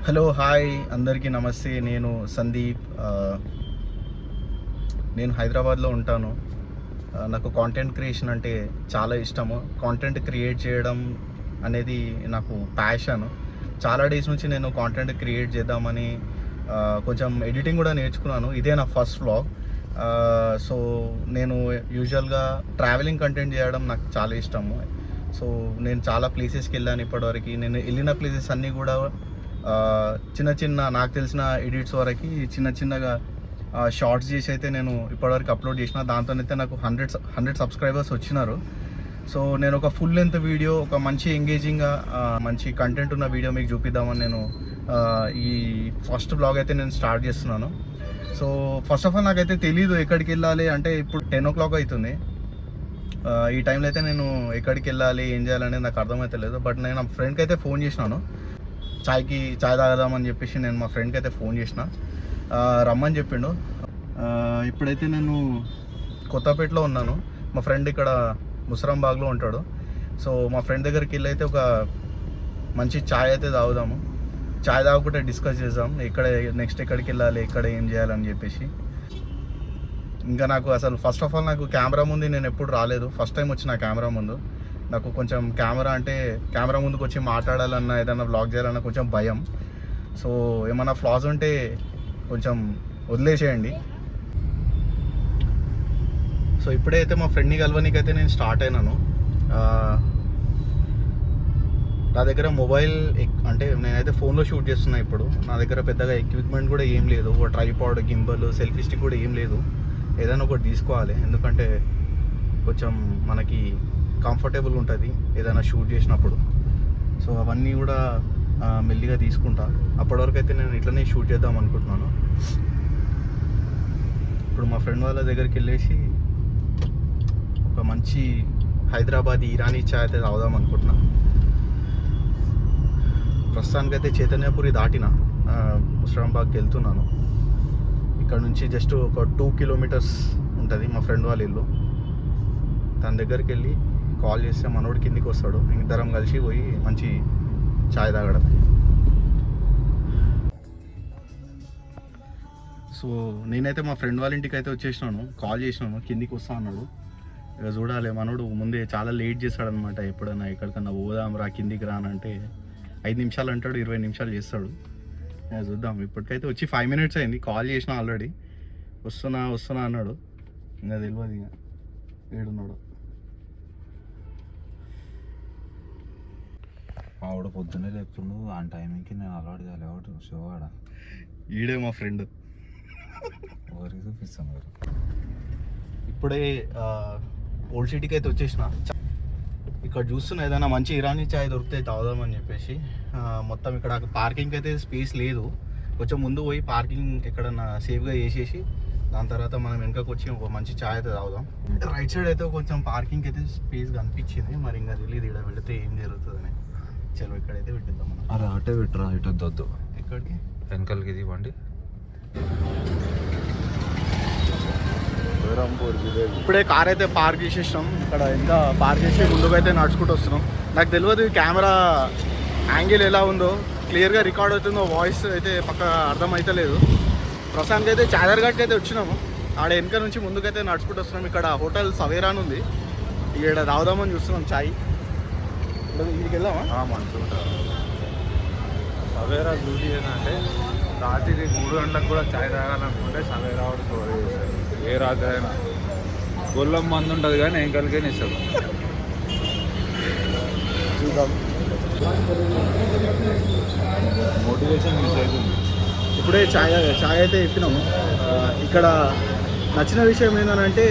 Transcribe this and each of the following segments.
Hello hi అందరికీ నమస్తే. నేను సందీప్. నేను హైదరాబాద్లో ఉంటాను. నాకు కాంటెంట్ క్రియేషన్ అంటే చాలా ఇష్టము. కాంటెంట్ క్రియేట్ చేయడం అనేది నాకు ప్యాషన్. చాలా డేస్ నుంచి నేను కాంటెంట్ క్రియేట్ చేద్దామని కొంచెం ఎడిటింగ్ కూడా నేర్చుకున్నాను. ఇదే నా ఫస్ట్ వ్లాగ్. సో నేను యూజువల్గా ట్రావెలింగ్ కంటెంట్ చేయడం నాకు చాలా ఇష్టము. సో నేను చాలా ప్లేసెస్కి వెళ్ళాను ఇప్పటివరకు. నేను వెళ్ళిన ప్లేసెస్ అన్నీ కూడా చిన్న చిన్న నాకు తెలిసిన ఎడిట్స్ వరకు చిన్నగా షార్ట్స్ చేసి అయితే నేను ఇప్పటివరకు అప్లోడ్ చేసిన. దాంతోనైతే నాకు హండ్రెడ్ సబ్స్క్రైబర్స్ వచ్చినారు. సో నేను ఒక ఫుల్ లెంత్ వీడియో, ఒక మంచి ఎంగేజింగ్గా మంచి కంటెంట్ ఉన్న వీడియో మీకు చూపిద్దామని నేను ఈ ఫస్ట్ బ్లాగ్ అయితే నేను స్టార్ట్ చేస్తున్నాను. సో ఫస్ట్ ఆఫ్ ఆల్ నాకైతే తెలీదు ఎక్కడికి వెళ్ళాలి అంటే. ఇప్పుడు 10 o'clock అవుతుంది. ఈ టైంలో అయితే నేను ఎక్కడికి వెళ్ళాలి, ఏం చేయాలనేది నాకు అర్థమవుతలేదు. బట్ నేను నా ఫ్రెండ్కి అయితే ఫోన్ చేసినాను. చాయ్ తాగదామని చెప్పేసి నేను మా ఫ్రెండ్కి అయితే ఫోన్ చేసిన, రమ్మని చెప్పిండు. ఇప్పుడైతే నేను కొత్తపేటలో ఉన్నాను. మా ఫ్రెండ్ ఇక్కడ ముసరాంబాగ్లో ఉంటాడు. సో మా ఫ్రెండ్ దగ్గరికి వెళ్ళి అయితే ఒక మంచి చాయ్ అయితే తాగుదాము. చాయ్ తాగకుండా డిస్కస్ చేద్దాం నెక్స్ట్ ఎక్కడికి వెళ్ళాలి, ఎక్కడ ఏం చేయాలని చెప్పేసి. ఇంకా నాకు అసలు ఫస్ట్ ఆఫ్ ఆల్ నాకు కెమెరా ముందు నేను ఎప్పుడు రాలేదు. ఫస్ట్ టైం వచ్చిన కెమెరా ముందు. నాకు కొంచెం కెమెరా ముందుకు వచ్చి మాట్లాడాలన్నా, ఏదైనా వ్లాగ్ చేయాలన్నా కొంచెం భయం. సో ఏమన్నా ఫ్లాస్ ఉంటే కొంచెం వదిలేసేయండి. సో ఇప్పుడైతే మా ఫ్రెండ్ని కలవడానికి అయితే నేను స్టార్ట్ అయినాను. నా దగ్గర మొబైల్ అంటే నేనైతే ఫోన్లో షూట్ చేస్తున్నా. ఇప్పుడు నా దగ్గర పెద్దగా ఎక్విప్మెంట్ కూడా ఏం లేదు. ఒక ట్రైపాడ్, గింబల్, సెల్ఫీ స్టిక్ కూడా ఏం లేదు. ఏదైనా ఒకటి తీసుకోవాలి, ఎందుకంటే కొంచెం మనకి కంఫర్టబుల్ ఉంటుంది ఏదైనా షూట్ చేసినప్పుడు. సో అవన్నీ కూడా మెల్లిగా తీసుకుంటా. అప్పటివరకు అయితే నేను ఇట్లనే షూట్ చేద్దాం అనుకుంటున్నాను. ఇప్పుడు మా ఫ్రెండ్ వాళ్ళ దగ్గరికి వెళ్ళేసి ఒక మంచి హైదరాబాద్ ఇరానీ చాయ్ అయితే తాగుదాం అనుకుంటున్నా. ప్రస్తుతానికైతే చైతన్యపురి దాటిన ముసరాంబాగ్కి వెళ్తున్నాను. ఇక్కడ నుంచి జస్ట్ ఒక 2 kilometers ఉంటుంది మా ఫ్రెండ్ వాళ్ళ ఇల్లు. తన దగ్గరికి వెళ్ళి కాల్ చేస్తే మనోడు కిందికి వస్తాడు. ఇద్దరం కలిసి పోయి మంచి చాయ్ తాగడం. సో నేనైతే మా ఫ్రెండ్ వాళ్ళ ఇంటికి అయితే వచ్చేసినాను. కాల్ చేసినాను, కిందికి వస్తా అన్నాడు. ఇక చూడాలి, మనోడు ముందే చాలా లేట్ చేస్తాడనమాట. ఎప్పుడైనా ఎక్కడికన్నా పోదాం రా, కిందికి రానంటే 5 నిమిషాలు అంటాడు, 20 నిమిషాలు చేస్తాడు. చూద్దాం. ఇప్పటికైతే వచ్చి 5 minutes అయింది. కాల్ చేసిన ఆల్రెడీ. వస్తున్నా అన్నాడు. ఇంకా తెలియదు ఇక ఏడున్నాడు. ఆవిడ పొద్దున్నే లేపుతుండు. ఆ టైంకి నేను అలవాటు చేయాలి. ఎవరు శివగాడ ఈడే మా ఫ్రెండ్. ఎవరికి చూపిస్తాను మీరు. ఇప్పుడే ఓల్డ్ సిటీకి అయితే వచ్చేసిన. ఇక్కడ చూస్తున్నా ఏదైనా మంచి ఇరానీ చాయ్ దొరికితే తాగుదామని చెప్పేసి. మొత్తం ఇక్కడ పార్కింగ్ అయితే స్పేస్ లేదు. కొంచెం ముందు పోయి పార్కింగ్ ఎక్కడన్నా సేఫ్గా చేసేసి దాని తర్వాత మనం వెనకకు వచ్చి ఒక మంచి చాయ్ అయితే తాగుదాం. రైట్ సైడ్ అయితే కొంచెం పార్కింగ్ అయితే స్పేస్ కనిపించింది. మరి ఇంకా తెలియదు ఇక్కడ వెళితే ఏం జరుగుతుందని. చలో ఇక్కడైతే పెట్టిద్దాం మనం. అరే అటే పెట్టరా, ఇటు వద్దు. ఎక్కడికి? వెనకాలకి ఇది బండి. ఇప్పుడే కార్ అయితే పార్క్ చేసేసినాం. ఇక్కడ ఇంకా పార్క్ చేసి ముందుకు అయితే నడుచుకుంటూ వస్తున్నాం. నాకు తెలియదు కెమెరా యాంగిల్ ఎలా ఉందో, క్లియర్గా రికార్డ్ అవుతుందో, వాయిస్ అయితే పక్క అర్థమవుతలేదు. ప్రస్తుతానికి అయితే చాదర్ఘాట్కి అయితే వచ్చినాము. ఆడ వెనక నుంచి ముందుకైతే నడుచుకుంటూ వస్తున్నాం. ఇక్కడ హోటల్ సవేరా అని ఉంది. ఇక్కడ తాగుదామని చూస్తున్నాం చాయ్. ఇక్కడికి వెళ్దామా? మంచిగా సవేరా బ్యూటీ ఏంటంటే రాత్రి 3 గంటలకు కూడా చాయ్ తాగాలనుకుంటే సవేరా వాడు ప్రొవైడ్ చేస్తారు. ఏ రాత్రి అయినా గొల్లం మంది ఉంటుంది కానీ ఏం కలిగే ఇస్తాడు. చూద్దాం. మోటివేషన్ మిస్ అవుతుంది. ఇప్పుడే చాయ్ అయితే ఎక్కినాము. ఇక్కడ నచ్చిన విషయం ఏంటంటే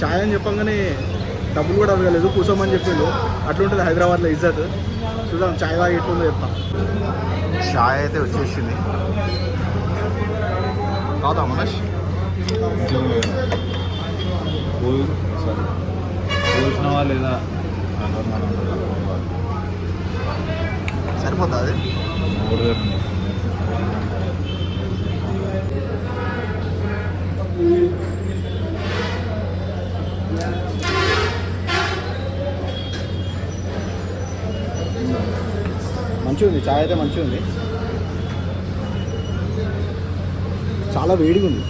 చాయ్ అని చెప్పంగానే డబ్బులు కూడా అడగలేదు, కూర్చోమని చెప్పిండు. అట్లుంటుంది హైదరాబాద్లో ఇజ్జత్. చూద్దాం చాయ్ తాగి ఎట్లుందో చెప్తాం. చాయ్ అయితే వచ్చేసింది. కాదా మనష్? చూసినవా లేదా? సరిపోతుంది అది. మంచిగా ఉంది, చాయ్ అయితే మంచిగా ఉంది, చాలా వేడిగా ఉంది.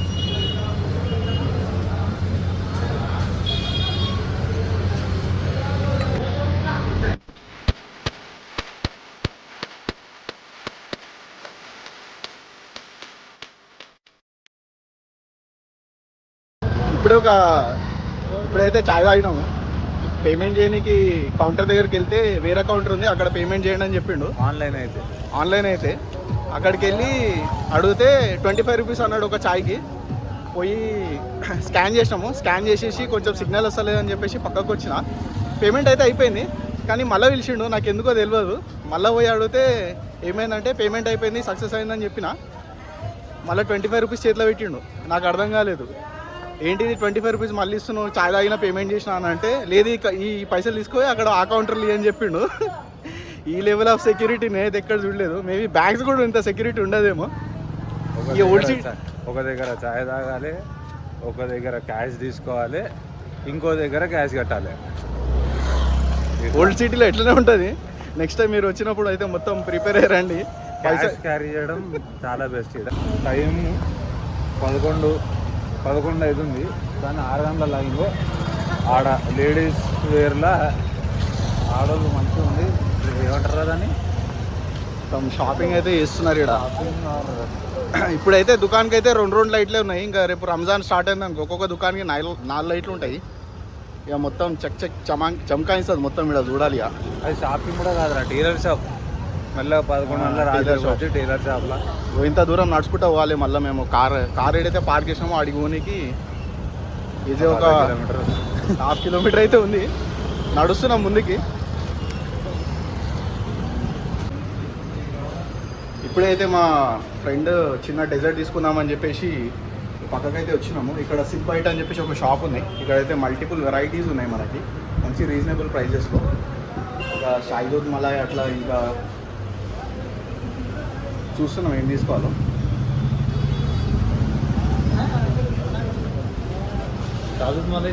ఇప్పుడైతే చాయ్ తాగినాము. పేమెంట్ చేయడానికి కౌంటర్ దగ్గరికి వెళ్తే వేరే కౌంటర్ ఉంది, అక్కడ పేమెంట్ చేయండి అని చెప్పిండు. ఆన్లైన్ అయితే అక్కడికి వెళ్ళి అడిగితే 25 రూపీస్ అన్నాడు ఒక చాయ్కి. పోయి స్కాన్ చేసినాము, స్కాన్ చేసేసి కొంచెం సిగ్నల్ వస్తలేదని చెప్పేసి పక్కకు వచ్చిన. పేమెంట్ అయితే అయిపోయింది, కానీ మళ్ళీ పిలిచిండు, నాకు ఎందుకో తెలియదు. మళ్ళీ పోయి అడిగితే ఏమైందంటే పేమెంట్ అయిపోయింది, సక్సెస్ అయిందని చెప్పిన. మళ్ళీ 25 రూపీస్ చేతిలో పెట్టిండు. నాకు అర్థం కాలేదు, ఏంటిది 25 రూపీస్ మళ్ళీ ఇస్తున్నావు, చాయ్ తాగినా పేమెంట్ చేసినా అని అంటే, లేదు ఈ పైసలు తీసుకొని అక్కడ ఆ కౌంటర్లు అని చెప్పిండు. ఈ లెవెల్ ఆఫ్ సెక్యూరిటీ నేను ఎక్కడ చూడలేదు. మేబీ బ్యాగ్స్ కూడా ఇంత సెక్యూరిటీ ఉండదేమో. ఒక దగ్గర చాయ్ తాగాలి, ఒక దగ్గర క్యాష్ తీసుకోవాలి, ఇంకో దగ్గర క్యాష్ కట్టాలి. ఓల్డ్ సిటీలో ఎట్లనే ఉంటుంది. నెక్స్ట్ టైం మీరు వచ్చినప్పుడు అయితే మొత్తం ప్రిపేర్ అయ్యారండి. క్యాష్ క్యారీ చేయడం చాలా బెస్ట్. టైం 11 అవుతుంది, కానీ 6 గంటల లైన్లో ఆడ లేడీస్ వేర్లా ఆడోళ్ళు మంచిగా ఉంది. ఏమంటారు దాన్ని, షాపింగ్ అయితే చేస్తున్నారు ఇక్కడ. ఇప్పుడైతే దుకాణానికి అయితే 2 లైట్లే ఉన్నాయి. ఇంకా రేపు రంజాన్ స్టార్ట్ అయింది అనుకో, ఒక్కొక్క దుకాణానికి 4 లైట్లు ఉంటాయి. ఇక మొత్తం చమకాయిస్తుంది మొత్తం ఇక్కడ చూడాలి. ఇక అది షాపింగ్ కూడా కాదురా, టైలర్ షాప్. మళ్ళీ 11 రాజు టైలర్ షాప్లో ఇంత దూరం నడుచుకుంటూ పోవాలి. మళ్ళీ మేము కార్ ఏదైతే పార్క్ చేసినామో అడిగి పోనీకి ఇది ఒక 1/2 కిలోమీటర్ అయితే ఉంది. నడుస్తున్నాం ముందుకి. ఇప్పుడైతే మా ఫ్రెండ్ చిన్న డెజర్ట్ తీసుకుందామని చెప్పేసి పక్కకైతే వచ్చినాము. ఇక్కడ సిప్ బైట్ అని చెప్పేసి ఒక షాప్ ఉంది. ఇక్కడైతే మల్టిపుల్ వెరైటీస్ ఉన్నాయి మనకి, మంచి రీజనబుల్ ప్రైజెస్లో. ఇంకా షాయి దూద్ మలాయ్ అట్లా ఇంకా చూస్తున్నాం ఏం తీసుకోవాలో.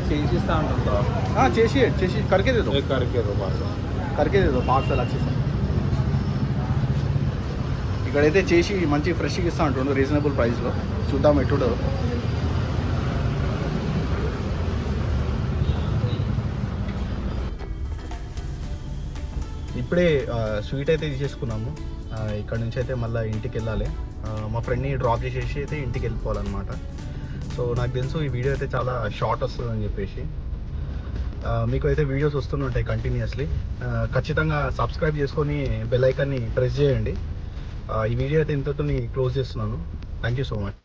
చేసిస్తా అంటుంటా, చేసి కరికేదేదో పార్సల్ వచ్చేసి ఇక్కడైతే చేసి మంచి ఫ్రెష్గా ఇస్తా అంటుండు రీజనబుల్ ప్రైస్లో. చూద్దాం ఎట్టుడో. ఇప్పుడే స్వీట్ అయితే తీసేసుకున్నాము. ఇక్కడ నుంచి అయితే మళ్ళీ ఇంటికి వెళ్ళాలి. మా ఫ్రెండ్ని డ్రాప్ చేసేసి అయితే ఇంటికి వెళ్ళిపోవాలన్నమాట. సో నాకు తెలుసు ఈ వీడియో అయితే చాలా షార్ట్ వస్తుందని చెప్పేసి. మీకు అయితే వీడియోస్ వస్తుంటాయి కంటిన్యూస్లీ. ఖచ్చితంగా సబ్స్క్రైబ్ చేసుకొని బెల్ ఐకాన్ని ప్రెస్ చేయండి. ఈ వీడియో అయితే ఇంతతో క్లోజ్ చేస్తున్నాను. Thank you so much.